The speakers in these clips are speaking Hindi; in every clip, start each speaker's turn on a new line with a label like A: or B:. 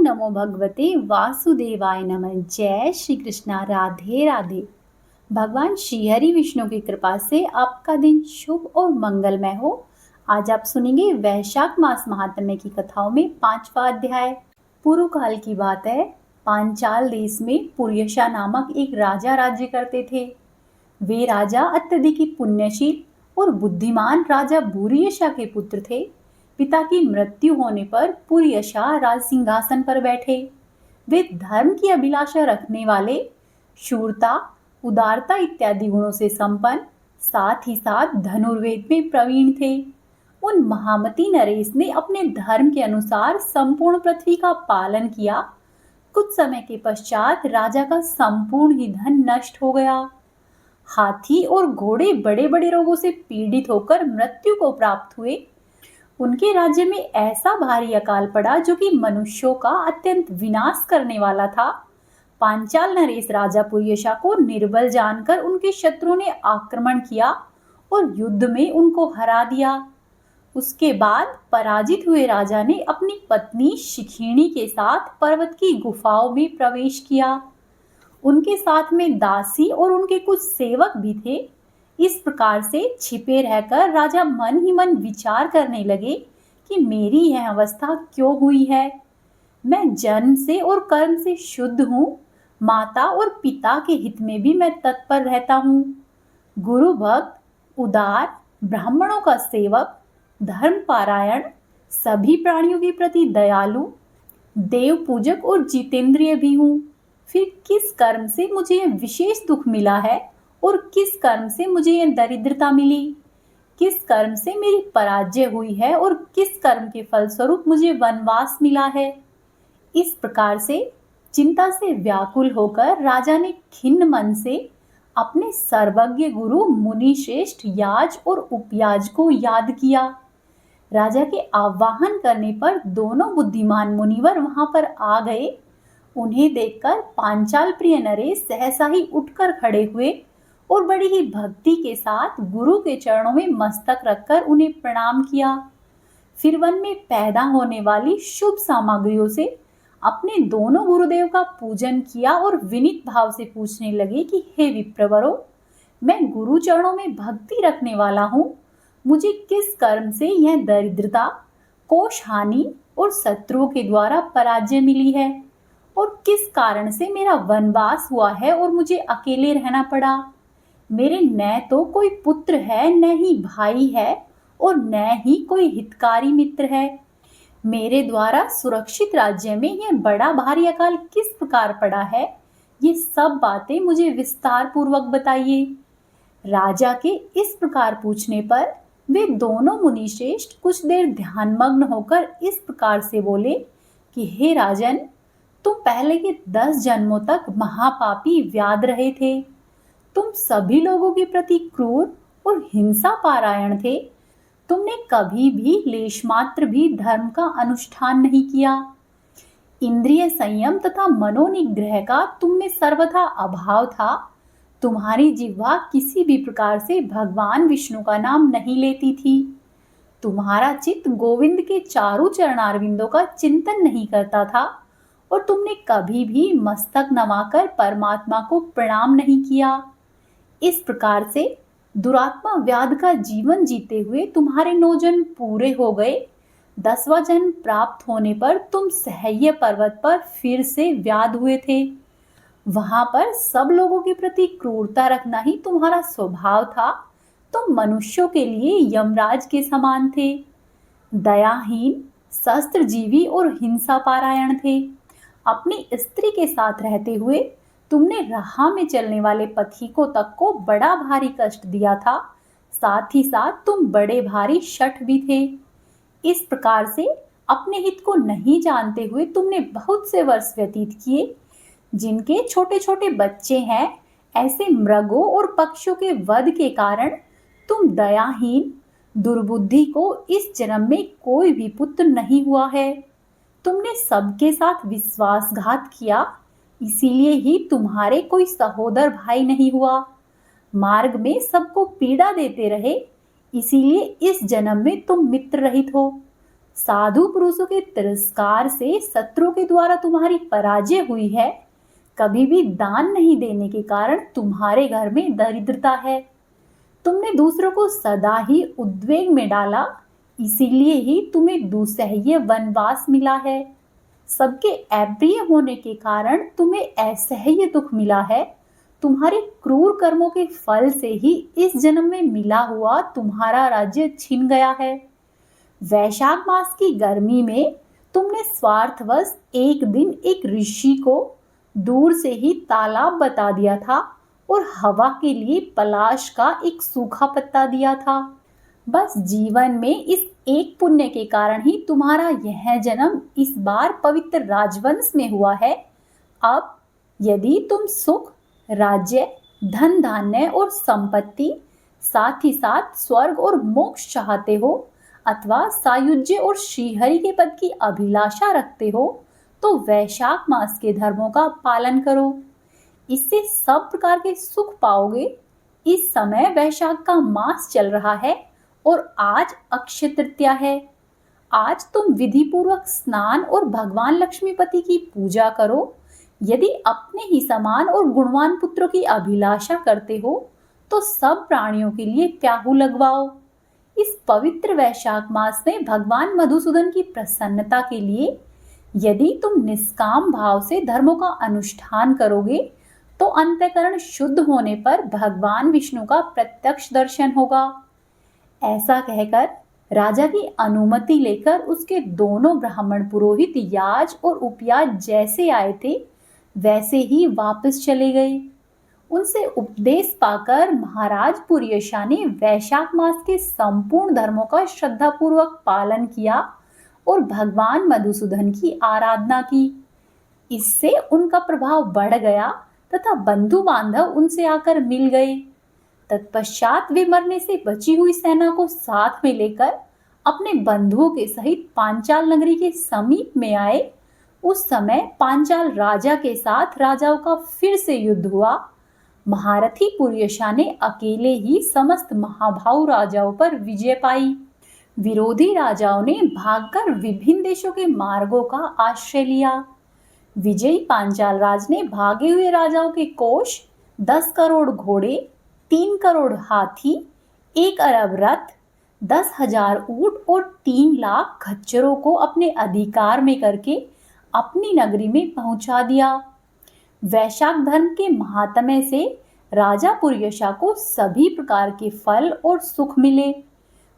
A: नमो भगवते वासुदेवाय नमः। जय श्री कृष्णा। राधे राधे। भगवान श्री हरि विष्णु की कृपा से आपका दिन शुभ और मंगलमय हो। आज आप सुनेंगे वैशाख मास महात्म्य की कथाओं में 5वां अध्याय। पूर्व काल की बात है। पांचाल देश में पुर्यशा नामक एक राजा राज्य करते थे। वे राजा अत्यधिक ही पुण्यशील और बुद्धिमान राजा भूरियशा के पुत्र थे। पिता की मृत्यु होने पर पुर्यशा राज सिंहासन पर बैठे। वे धर्म की अभिलाषा रखने वाले, शूरता, उदारता इत्यादि गुणों से संपन्न, साथ ही साथ धनुर्वेद में प्रवीण थे। उन महामती नरेश ने अपने धर्म के अनुसार संपूर्ण पृथ्वी का पालन किया। कुछ समय के पश्चात राजा का संपूर्ण ही धन नष्ट हो गया। हाथी और घोड़े बड़े बड़े रोगों से पीड़ित होकर मृत्यु को प्राप्त हुए। उनके राज्य में ऐसा भारी अकाल पड़ा जो कि मनुष्यों का अत्यंत विनाश करने वाला था। पांचाल नरेश राजा पुर्यशा को निर्बल जानकर उनके शत्रुओं ने आक्रमण किया और युद्ध में उनको हरा दिया। उसके बाद पराजित हुए राजा ने अपनी पत्नी शिखिणी के साथ पर्वत की गुफाओं में प्रवेश किया। उनके साथ में दासी और उनके कुछ सेवक भी थे। इस प्रकार से छिपे रहकर राजा मन ही मन विचार करने लगे कि मेरी यह अवस्था क्यों हुई है। मैं जन्म से और कर्म से शुद्ध हूँ। माता और पिता के हित में भी मैं तत्पर रहता हूँ। गुरु भक्त, उदार, ब्राह्मणों का सेवक, धर्म पारायण, सभी प्राणियों के प्रति दयालु, देव पूजक और जितेंद्रिय भी हूँ। फिर किस कर्म से मुझे यह विशेष दुख मिला है और किस कर्म से मुझे यह दरिद्रता मिली? किस कर्म से मेरी पराजय हुई है और किस कर्म के फलस्वरूप मुझे वनवास मिला है? इस प्रकार से चिंता से व्याकुल होकर राजा ने खिन्न मन से अपने सर्वज्ञ गुरु मुनि श्रेष्ठ याज और उपयाज को याद किया। राजा के आह्वान करने पर दोनों बुद्धिमान मुनिवर वहां पर आ गए। उन्हें देखकर पांचाल प्रिय नरेश सहसा ही उठकर खड़े हुए और बड़ी ही भक्ति के साथ गुरु के चरणों में मस्तक रखकर उन्हें प्रणाम किया। फिर वन में पैदा होने वाली शुभ सामग्रियों से अपने दोनों गुरुदेव का पूजन किया और विनीत भाव से पूछने लगे कि हे विप्रवरों, मैं गुरु चरणों में भक्ति रखने वाला हूँ। मुझे किस कर्म से यह दरिद्रता, कोष हानि और शत्रुओं के द्वारा पराजय मिली है और किस कारण से मेरा वनवास हुआ है और मुझे अकेले रहना पड़ा? मेरे न तो कोई पुत्र है, न ही भाई है और न ही कोई हितकारी मित्र है। मेरे द्वारा सुरक्षित राज्य में यह बड़ा भारी अकाल किस प्रकार पड़ा है, ये सब बातें मुझे विस्तार पूर्वक बताइए। राजा के इस प्रकार पूछने पर वे दोनों मुनिश्रेष्ठ कुछ देर ध्यानमग्न होकर इस प्रकार से बोले कि हे राजन, तुम पहले के 10 जन्मों तक महापापी व्याध रहे थे। तुम सभी लोगों के प्रति क्रूर और हिंसा पारायण थे। तुमने कभी भी लेश मात्र भी धर्म का अनुष्ठान नहीं किया। इंद्रिय संयम तथा मनोनिग्रह का तुम में सर्वथा अभाव था। तुम्हारी जिह्वा किसी भी प्रकार से भगवान विष्णु का नाम नहीं लेती थी। तुम्हारा चित्त गोविंद के चारों चरणारविंदों का चिंतन नहीं करता था और तुमने कभी भी मस्तक नवाकर परमात्मा को प्रणाम नहीं किया। इस प्रकार से दुरात्मा व्याध का जीवन जीते हुए तुम्हारे 9 जन्म पूरे हो गए। 10वां जन्म प्राप्त होने पर तुम सह्य पर्वत पर फिर से व्याध हुए थे। वहां पर सब लोगों के प्रति क्रूरता रखना ही तुम्हारा स्वभाव था। तुम मनुष्यों के लिए यमराज के समान थे। दयाहीन, शस्त्रजीवी और हिंसा पारायण थे। अपनी स्त्री के साथ रहते हुए तुमने राह में चलने वाले पथिकों तक को बड़ा भारी कष्ट दिया था। साथ ही साथ तुम बड़े भारी शठ भी थे। इस प्रकार से अपने हित को नहीं जानते हुए तुमने बहुत से वर्ष व्यतीत किए। जिनके छोटे छोटे बच्चे हैं, ऐसे मृगों और पक्षियों के वध के कारण तुम दयाहीन, दुर्बुद्धि को इस जन्म में कोई भी पुत्र नहीं हुआ है। तुमने सबके साथ विश्वासघात किया, इसीलिए ही तुम्हारे कोई सहोदर भाई नहीं हुआ। मार्ग में सबको पीड़ा देते रहे, इसीलिए इस जन्म में तुम मित्र रहित हो। साधु पुरुषों के तिरस्कार से शत्रु के द्वारा तुम्हारी पराजय हुई है। कभी भी दान नहीं देने के कारण तुम्हारे घर में दरिद्रता है। तुमने दूसरों को सदा ही उद्वेग में डाला, इसीलिए ही तुम्हें दुस्सह्य वनवास मिला है। सबके अप्रिय होने के कारण तुम्हें असह्य दुख मिला है। तुम्हारे क्रूर कर्मों के फल से ही इस जन्म में मिला हुआ तुम्हारा राज्य छिन गया है। वैशाख मास की गर्मी में तुमने स्वार्थवश एक दिन एक ऋषि को दूर से ही तालाब बता दिया था और हवा के लिए पलाश का एक सूखा पत्ता दिया था। बस जीवन में इस एक पुण्य के कारण ही तुम्हारा यह जन्म इस बार पवित्र राजवंश में हुआ है। अब यदि तुम सुख, राज्य, धन धान्य और संपत्ति, साथ ही साथ स्वर्ग और मोक्ष चाहते हो अथवा सायुज्य और श्रीहरि के पद की अभिलाषा रखते हो, तो वैशाख मास के धर्मों का पालन करो। इससे सब प्रकार के सुख पाओगे। इस समय वैशाख का मास चल रहा है और आज अक्षय तृतीया है। आज तुम विधि पूर्वक स्नान और भगवान लक्ष्मीपति की पूजा करो। यदि अपने ही समान और गुणवान पुत्रों की अभिलाषा करते हो तो सब प्राणियों के लिए प्याहू लगवाओ। इस पवित्र वैशाख मास में भगवान मधुसूदन की प्रसन्नता के लिए यदि तुम निष्काम भाव से धर्मों का अनुष्ठान करोगे तो अंतःकरण शुद्ध होने पर भगवान विष्णु का प्रत्यक्ष दर्शन होगा। ऐसा कहकर राजा की अनुमति लेकर उसके दोनों ब्राह्मण पुरोहित याज और उपयाज जैसे आए थे वैसे ही वापस चले गए। उनसे उपदेश पाकर महाराज पुर्यशा ने वैशाख मास के संपूर्ण धर्मों का श्रद्धापूर्वक पालन किया और भगवान मधुसूदन की आराधना की। इससे उनका प्रभाव बढ़ गया तथा बंधु बांधव उनसे आकर मिल गए। तत्पश्चात वे मरने से बची हुई सेना को साथ में लेकर अपने बंधुओं के सहित पांचाल नगरी के समीप में आए। उस समय पांचाल राजा के साथ राजाओं का फिर से युद्ध हुआ। महारथी पुर्यशा ने अकेले ही समस्त महाभाव राजाओं पर विजय पाई। विरोधी राजाओं ने भागकर विभिन्न देशों के मार्गों का आश्रय लिया। विजयी पांचाल राज ने भागे हुए राजाओं के कोष, 10 करोड़ घोड़े, 3 करोड़ हाथी, 1 अरब रथ, 10,000 ऊंट और 3 लाख खच्चरों को अपने अधिकार में करके अपनी नगरी में पहुंचा दिया। वैशाख धर्म के महात्म्य से राजा पुर्यशा को सभी प्रकार के फल और सुख मिले।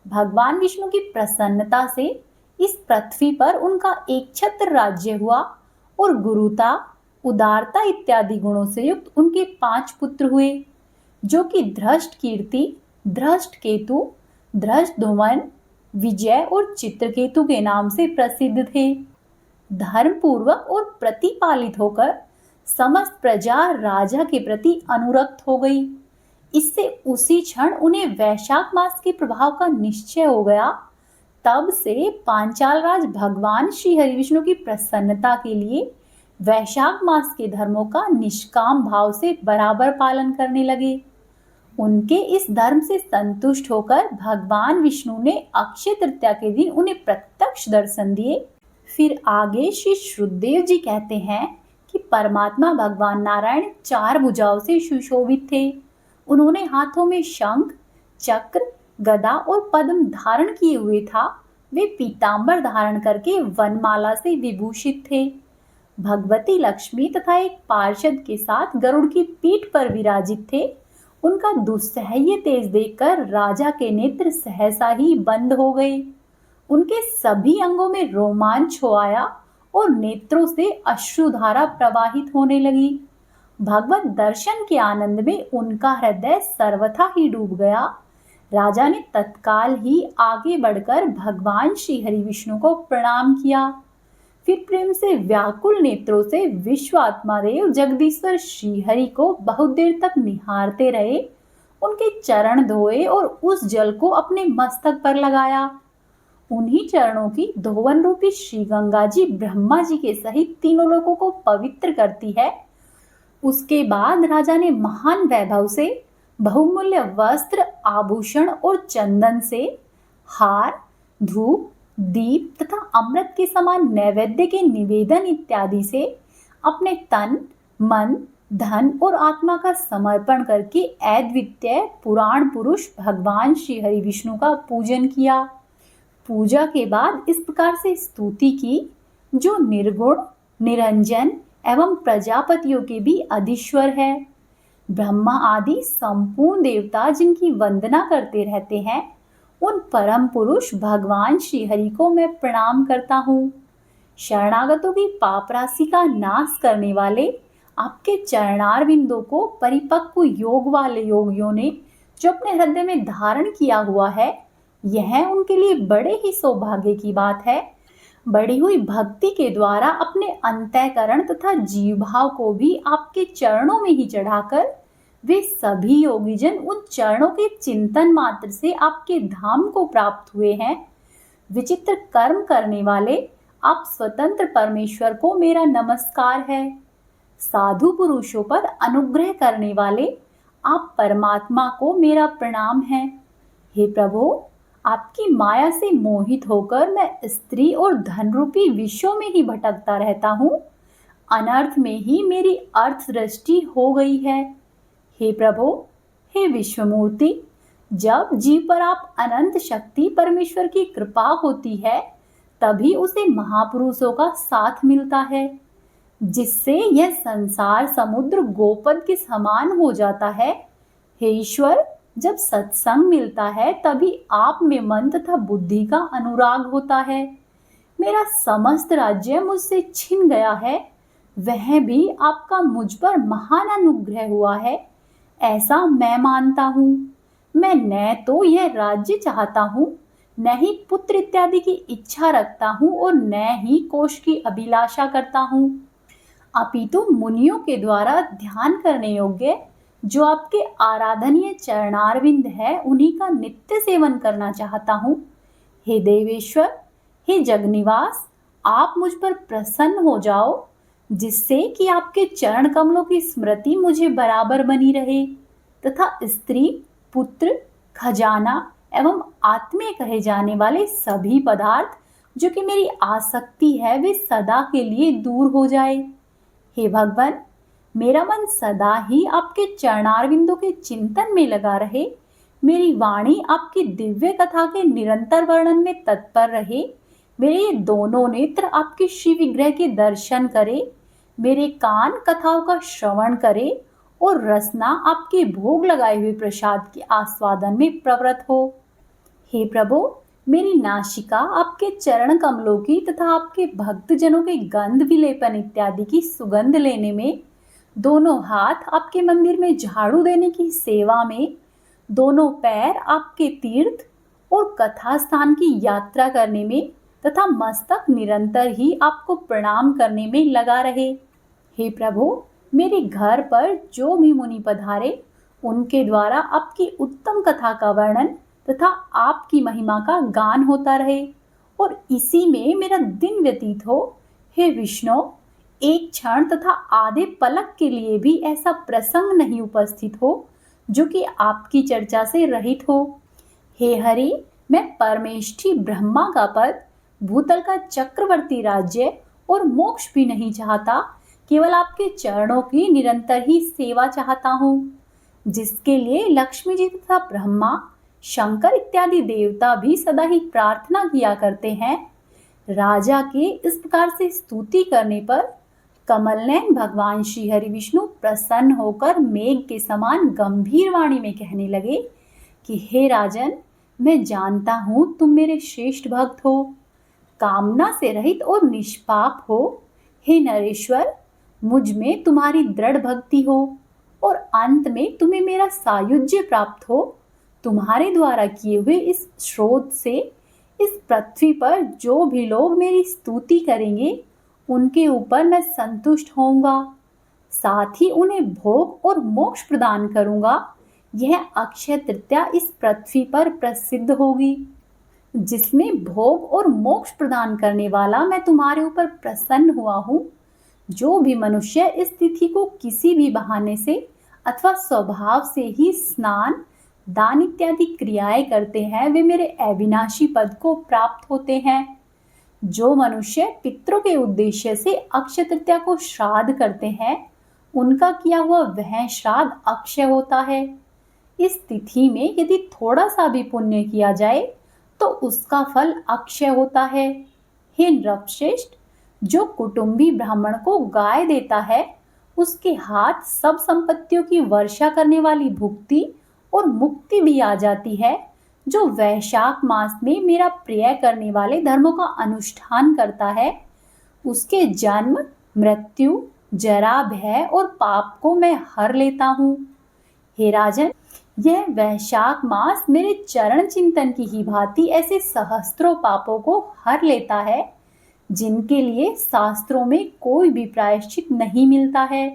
A: भगवान विष्णु की प्रसन्नता से इस पृथ्वी पर उनका एक छत्र राज्य हुआ और गुरुता, उदारता इत्यादि गुणों से युक्त उनके 5 पुत्र हुए, जो कि धृष्ट कीर्ति, धृष्ट केतु, धृष्ट धुमन, विजय और चित्रकेतु के नाम से प्रसिद्ध थे। धर्म पूर्वक और प्रतिपालित होकर समस्त प्रजा राजा के प्रति अनुरक्त हो गई। इससे उसी क्षण उन्हें वैशाख मास के प्रभाव का निश्चय हो गया। तब से पांचाल राज भगवान श्री हरि विष्णु की प्रसन्नता के लिए वैशाख मास के धर्मों का निष्काम भाव से बराबर पालन करने लगे। उनके इस धर्म से संतुष्ट होकर भगवान विष्णु ने अक्षय तृतीया के दिन उन्हें प्रत्यक्ष दर्शन दिए। फिर आगे श्री श्रुतदेव जी कहते हैं कि परमात्मा भगवान नारायण 4 भुजाओं से सुशोभित थे। उन्होंने हाथों में शंख, चक्र, गदा और पद्म धारण किए हुए था। वे पीतांबर धारण करके वनमाला से विभूषित थे। भगवती लक्ष्मी तथा एक पार्षद के साथ गरुड़ की पीठ पर विराजित थे। उनका दुस्सह्य तेज देखकर राजा के नेत्र सहसा ही बंद हो गए। उनके सभी अंगों में रोमांच हो आया और नेत्रों से अश्रुधारा प्रवाहित होने लगी। भगवत दर्शन के आनंद में उनका हृदय सर्वथा ही डूब गया। राजा ने तत्काल ही आगे बढ़कर भगवान श्री हरि विष्णु को प्रणाम किया। फिर प्रेम से व्याकुल नेत्रों से विश्वात्मादेव जगदीश्वर श्री हरि को बहुत देर तक निहारते रहे। उनके चरण धोए और उस जल को अपने मस्तक पर लगाया। उन्हीं चरणों की धोवन रूपी श्री गंगा जी ब्रह्मा जी के सहित तीनों लोगों को पवित्र करती है। उसके बाद राजा ने महान वैभव से बहुमूल्य वस्त्र, आभूषण और चंदन से हार, धूप, दीप तथा अमृत के समान नैवेद्य के निवेदन इत्यादि से अपने तन, मन, धन और आत्मा का समर्पण करके अद्वितीय पुराण पुरुष भगवान श्री हरि विष्णु का पूजन किया। पूजा के बाद इस प्रकार से स्तुति की, जो निर्गुण, निरंजन एवं प्रजापतियों के भी अधीश्वर है। ब्रह्मा आदि संपूर्ण देवता जिनकी वंदना करते रहते हैं, उन परम पुरुष भगवान श्री हरि को मैं प्रणाम करता हूँ। शरणागतों की पाप राशि का नाश करने वाले आपके चरणार बिंदों को परिपक्व योग वाले योगियों ने जो अपने हृदय में धारण किया हुआ है, यह उनके लिए बड़े ही सौभाग्य की बात है। बढ़ी हुई भक्ति के द्वारा अपने अंतःकरण तथा जीव भाव को भी आपके चरणों में ही चढ़ाकर वे सभी योगीजन उन चरणों के चिंतन मात्र से आपके धाम को प्राप्त हुए हैं। विचित्र कर्म करने वाले आप स्वतंत्र परमेश्वर को मेरा नमस्कार है। साधु पुरुषों पर अनुग्रह करने वाले आप परमात्मा को मेरा प्रणाम है। हे प्रभु, आपकी माया से मोहित होकर मैं स्त्री और धन रूपी विषयों में ही भटकता रहता हूँ। अनर्थ में ही मेरी अर्थ दृष्टि हो गई है। हे प्रभु, हे विश्वमूर्ति, जब जीव पर आप अनंत शक्ति परमेश्वर की कृपा होती है, तभी उसे महापुरुषों का साथ मिलता है, जिससे यह संसार समुद्र गोपद के समान हो जाता है। हे ईश्वर, जब सत्संग मिलता है तभी आप में मन तथा बुद्धि का अनुराग होता है। मेरा समस्त राज्य मुझसे छिन गया है, वह भी आपका मुझ पर महान अनुग्रह हुआ है, ऐसा मैं मानता हूँ। मैं न तो यह राज्य चाहता हूँ, न ही पुत्र इत्यादि की इच्छा रखता हूँ और न ही कोष की अभिलाषा करता हूँ, अपितु मुनियों के द्वारा ध्यान करने योग्य जो आपके आराधनीय चरणारविंद है, उन्हीं का नित्य सेवन करना चाहता हूँ। हे देवेश्वर, हे जगनिवास, आप मुझ पर प्रसन्न हो जाओ, जिससे कि आपके चरण कमलों की स्मृति मुझे बराबर बनी रहे तथा स्त्री, पुत्र, खजाना एवं आत्मीय कहे जाने वाले सभी पदार्थ जो कि मेरी आसक्ति है, वे सदा के लिए दूर हो जाए। हे भगवान, मेरा मन सदा ही आपके चरणारविंदों के चिंतन में लगा रहे, मेरी वाणी आपकी दिव्य कथा के निरंतर वर्णन में तत्पर रहे, मेरे ये दोनों नेत्र आपके श्री विग्रह के दर्शन करे, मेरे कान कथाओं का श्रवण करे और रसना आपके भोग लगाए हुए प्रसाद के आस्वादन में प्रवृत्त हो। हे प्रभु, मेरी नासिका आपके चरण कमलों की तथा आपके भक्तजनों के गंध विलेपन इत्यादि की सुगंध लेने में, दोनों हाथ आपके मंदिर में झाड़ू देने की सेवा में, दोनों पैर आपके तीर्थ और कथा स्थान की यात्रा करने में तथा मस्तक निरंतर ही आपको प्रणाम करने में लगा रहे। हे प्रभु, मेरे घर पर जो भी मुनि पधारे, उनके द्वारा आपकी उत्तम कथा का वर्णन तथा आपकी महिमा का गान होता रहे और इसी में मेरा दिन व्यतीत हो। हे विष्णु, एक क्षण तथा आधे पलक के लिए भी ऐसा प्रसंग नहीं उपस्थित हो जो कि आपकी चर्चा से रहित हो। हे हरि, मैं परमेष्ठी ब्रह्मा का पद, भूतल का चक्रवर्ती राज्य और मोक्ष भी नहीं चाहता, केवल आपके चरणों की निरंतर ही सेवा चाहता हूँ, जिसके लिए लक्ष्मी जी तथा ब्रह्मा, शंकर इत्यादि देवता भी सदा ही प्रार्थना किया करते हैं। राजा के इस प्रकार से स्तुति करने पर कमलनयन भगवान श्री हरि विष्णु प्रसन्न होकर मेघ के समान गंभीर वाणी में कहने लगे कि हे राजन, मैं जानता हूँ तुम मेरे श्रेष्ठ भक्त हो, कामना से रहित और निष्पाप हो। हे नरेश्वर, मुझ में तुम्हारी दृढ़ भक्ति हो और अंत में तुम्हें मेरा सायुज्य प्राप्त हो। तुम्हारे द्वारा किए हुए इस स्रोत से इस पृथ्वी पर जो भी लोग मेरी स्तुति करेंगे, उनके ऊपर मैं संतुष्ट होऊंगा, साथ ही उन्हें भोग और मोक्ष प्रदान करूंगा। यह अक्षय तृतीया इस पृथ्वी पर प्रसिद्ध होगी, जिसमें भोग और मोक्ष प्रदान करने वाला मैं तुम्हारे ऊपर प्रसन्न हुआ हूँ। जो भी मनुष्य इस तिथि को किसी भी बहाने से अथवा स्वभाव से ही स्नान, दान इत्यादि क्रियाएं करते हैं वे मेरे अविनाशी पद को प्राप्त होते हैं। जो मनुष्य पितरों के उद्देश्य से अक्षय तृतीया को श्राद्ध करते हैं उनका किया हुआ वह श्राद्ध अक्षय होता है। इस तिथि में यदि थोड़ा सा भी पुण्य किया जाए तो उसका फल अक्षय होता है। हे नृपश्रेष्ठ, जो कुटुंबी ब्राह्मण को गाय देता है उसके हाथ सब संपत्तियों की वर्षा करने वाली भुक्ति और मुक्ति भी आ जाती है। जो वैशाख मास में मेरा प्रिय करने वाले धर्मों का अनुष्ठान करता है उसके जन्म, मृत्यु, जरा, भय और पाप को मैं हर लेता हूँ। हे राजन, यह वैशाख मास मेरे चरण चिंतन की ही भांति ऐसे सहस्त्रों पापों को हर लेता है जिनके लिए शास्त्रों में कोई भी प्रायश्चित नहीं मिलता है।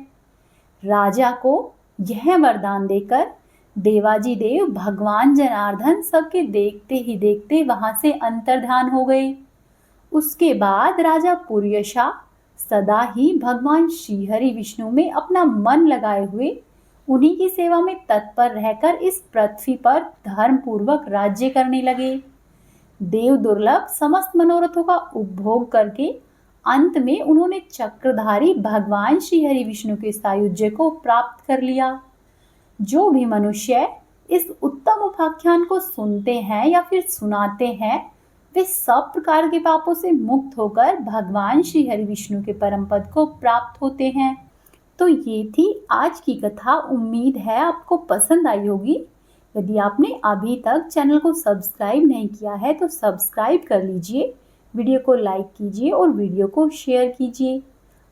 A: राजा को यह वरदान देकर देवाजी देव भगवान जनार्दन सबके देखते ही देखते वहां से अंतर्धान हो गए। उसके बाद राजा पुर्यशा सदा ही भगवान श्रीहरि विष्णु में अपना मन लगाए हुए उन्हीं की सेवा में तत्पर रहकर इस पृथ्वी पर धर्म पूर्वक राज्य करने लगे। देव दुर्लभ समस्त मनोरथों का उपभोग करके अंत में उन्होंने चक्रधारी भगवान श्रीहरि विष्णु के सायुज्य को प्राप्त कर लिया। जो भी मनुष्य इस उत्तम उपाख्यान को सुनते हैं या फिर सुनाते हैं वे सब प्रकार के पापों से मुक्त होकर भगवान श्रीहरि विष्णु के परम पद को प्राप्त होते हैं। तो ये थी आज की कथा। उम्मीद है आपको पसंद आई होगी। यदि आपने अभी तक चैनल को सब्सक्राइब नहीं किया है तो सब्सक्राइब कर लीजिए, वीडियो को लाइक कीजिए और वीडियो को शेयर कीजिए।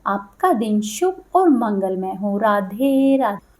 A: आपका दिन शुभ और मंगलमय हो। राधे राधे।